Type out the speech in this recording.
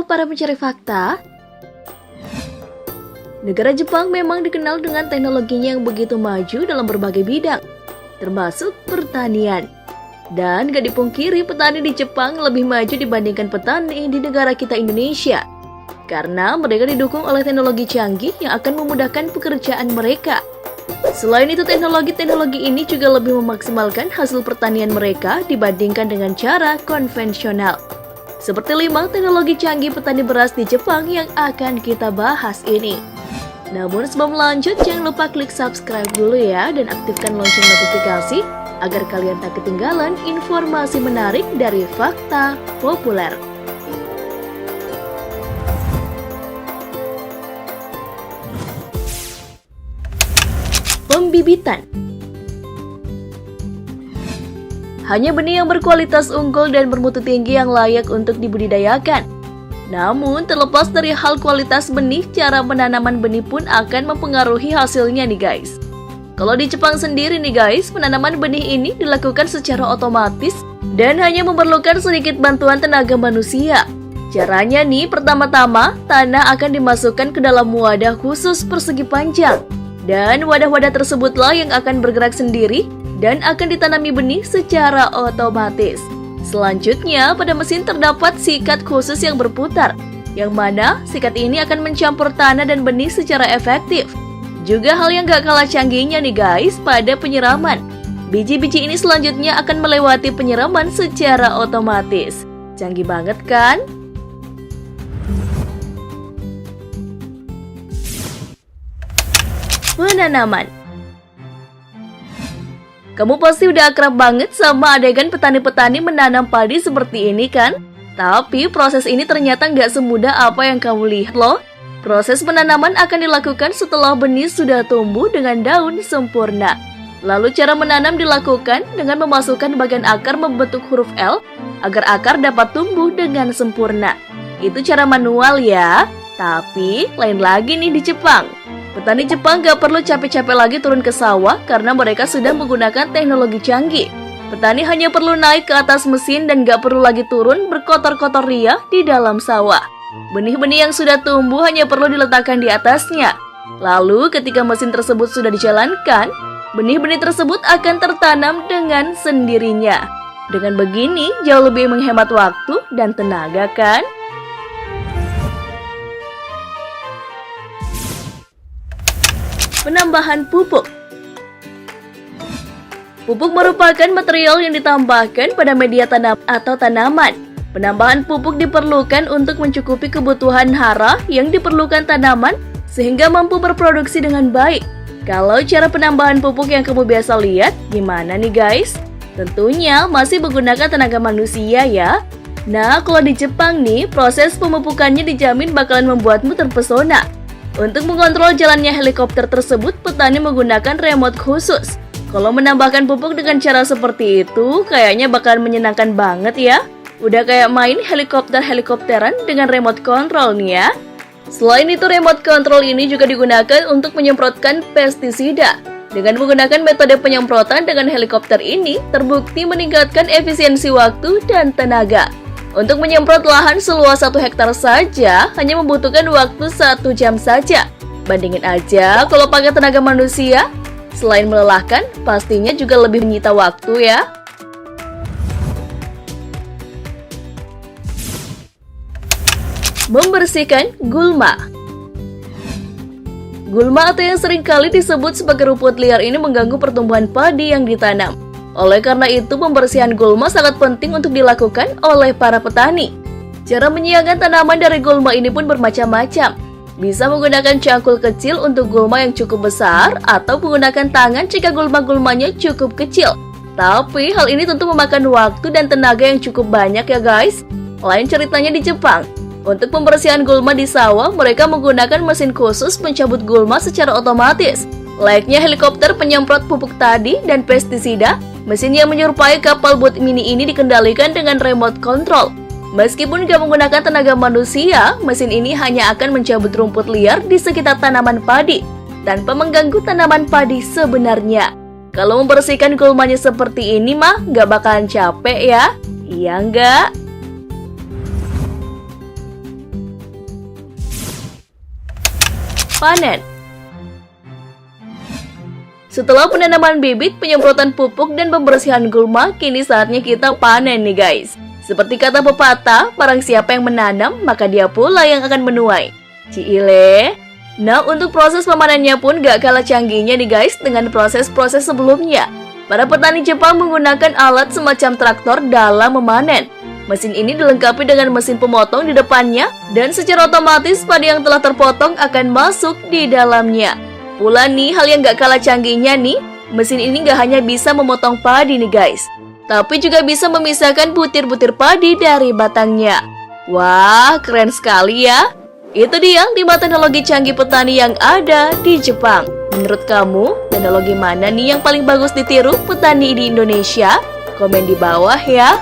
para pencari fakta? Negara Jepang memang dikenal dengan teknologinya yang begitu maju dalam berbagai bidang, termasuk pertanian. Dan gak dipungkiri petani di Jepang lebih maju dibandingkan petani di negara kita Indonesia. Karena mereka didukung oleh teknologi canggih yang akan memudahkan pekerjaan mereka. Selain itu, teknologi ini juga lebih memaksimalkan hasil pertanian mereka dibandingkan dengan cara konvensional. Seperti 5 teknologi canggih petani beras di Jepang yang akan kita bahas ini. Namun sebelum lanjut, jangan lupa klik subscribe dulu ya dan aktifkan lonceng notifikasi agar kalian tak ketinggalan informasi menarik dari Fakta Populer. Pembibitan. Hanya benih yang berkualitas unggul dan bermutu tinggi yang layak untuk dibudidayakan. Namun, terlepas dari hal kualitas benih, cara penanaman benih pun akan mempengaruhi hasilnya nih guys. Kalau di Jepang sendiri nih guys, penanaman benih ini dilakukan secara otomatis dan hanya memerlukan sedikit bantuan tenaga manusia. Caranya nih, pertama-tama tanah akan dimasukkan ke dalam wadah khusus persegi panjang. Dan wadah-wadah tersebutlah yang akan bergerak sendiri dan akan ditanami benih secara otomatis. Selanjutnya, pada mesin terdapat sikat khusus yang berputar, yang mana sikat ini akan mencampur tanah dan benih secara efektif. Juga hal yang gak kalah canggihnya nih guys, pada penyiraman. Biji-biji ini selanjutnya akan melewati penyiraman secara otomatis. Canggih banget kan? Penanaman. Kamu pasti udah akrab banget sama adegan petani-petani menanam padi seperti ini kan? Tapi proses ini ternyata nggak semudah apa yang kamu lihat loh. Proses penanaman akan dilakukan setelah benih sudah tumbuh dengan daun sempurna. Lalu cara menanam dilakukan dengan memasukkan bagian akar membentuk huruf L agar akar dapat tumbuh dengan sempurna. Itu cara manual ya. Tapi lain lagi nih di Jepang. Petani Jepang gak perlu capek-capek lagi turun ke sawah karena mereka sudah menggunakan teknologi canggih. Petani hanya perlu naik ke atas mesin dan gak perlu lagi turun berkotor-kotor ria di dalam sawah. Benih-benih yang sudah tumbuh hanya perlu diletakkan di atasnya. Lalu ketika mesin tersebut sudah dijalankan, benih-benih tersebut akan tertanam dengan sendirinya. Dengan begini jauh lebih menghemat waktu dan tenaga kan? Penambahan pupuk. Pupuk merupakan material yang ditambahkan pada media tanam atau tanaman. Penambahan pupuk diperlukan untuk mencukupi kebutuhan hara yang diperlukan tanaman sehingga mampu berproduksi dengan baik. Kalau cara penambahan pupuk yang kamu biasa lihat, gimana nih guys? Tentunya masih menggunakan tenaga manusia ya. Nah, kalau di Jepang nih, proses pemupukannya dijamin bakalan membuatmu terpesona. Untuk mengontrol jalannya helikopter tersebut, petani menggunakan remote khusus. Kalau menambahkan pupuk dengan cara seperti itu, kayaknya bakalan menyenangkan banget ya. Udah kayak main helikopter-helikopteran dengan remote control nih ya. Selain itu, remote control ini juga digunakan untuk menyemprotkan pestisida. Dengan menggunakan metode penyemprotan dengan helikopter ini, terbukti meningkatkan efisiensi waktu dan tenaga. Untuk menyemprot lahan seluas 1 hektar saja hanya membutuhkan waktu 1 jam saja. Bandingin aja kalau pakai tenaga manusia, selain melelahkan, pastinya juga lebih menyita waktu ya. Membersihkan gulma. Gulma atau yang seringkali disebut sebagai rumput liar ini mengganggu pertumbuhan padi yang ditanam. Oleh karena itu, pembersihan gulma sangat penting untuk dilakukan oleh para petani. Cara menyiangkan tanaman dari gulma ini pun bermacam-macam. Bisa menggunakan cangkul kecil untuk gulma yang cukup besar, atau menggunakan tangan jika gulma-gulmanya cukup kecil. Tapi hal ini tentu memakan waktu dan tenaga yang cukup banyak ya guys. Lain ceritanya di Jepang. Untuk pembersihan gulma di sawah, mereka menggunakan mesin khusus pencabut gulma secara otomatis. Layaknya helikopter penyemprot pupuk tadi dan pestisida, mesin yang menyerupai kapal bot mini ini dikendalikan dengan remote control. Meskipun gak menggunakan tenaga manusia, mesin ini hanya akan mencabut rumput liar di sekitar tanaman padi, tanpa mengganggu tanaman padi sebenarnya. Kalau membersihkan gulmanya seperti ini mah gak bakalan capek ya? Iya nggak? panen. Setelah penanaman bibit, penyemprotan pupuk, dan pembersihan gulma, kini saatnya kita panen nih guys. Seperti kata pepatah, barang siapa yang menanam, maka dia pula yang akan menuai. Ciile. Nah, untuk proses pemanennya pun gak kalah canggihnya nih guys dengan proses-proses sebelumnya. Para petani Jepang menggunakan alat semacam traktor dalam memanen. Mesin ini dilengkapi dengan mesin pemotong di depannya, dan secara otomatis padi yang telah terpotong akan masuk di dalamnya. Pula nih, hal yang gak kalah canggihnya nih, mesin ini gak hanya bisa memotong padi nih guys, tapi juga bisa memisahkan butir-butir padi dari batangnya. Wah, keren sekali ya. Itu dia 5 teknologi canggih petani yang ada di Jepang. Menurut kamu, teknologi mana nih yang paling bagus ditiru petani di Indonesia? Komen di bawah ya.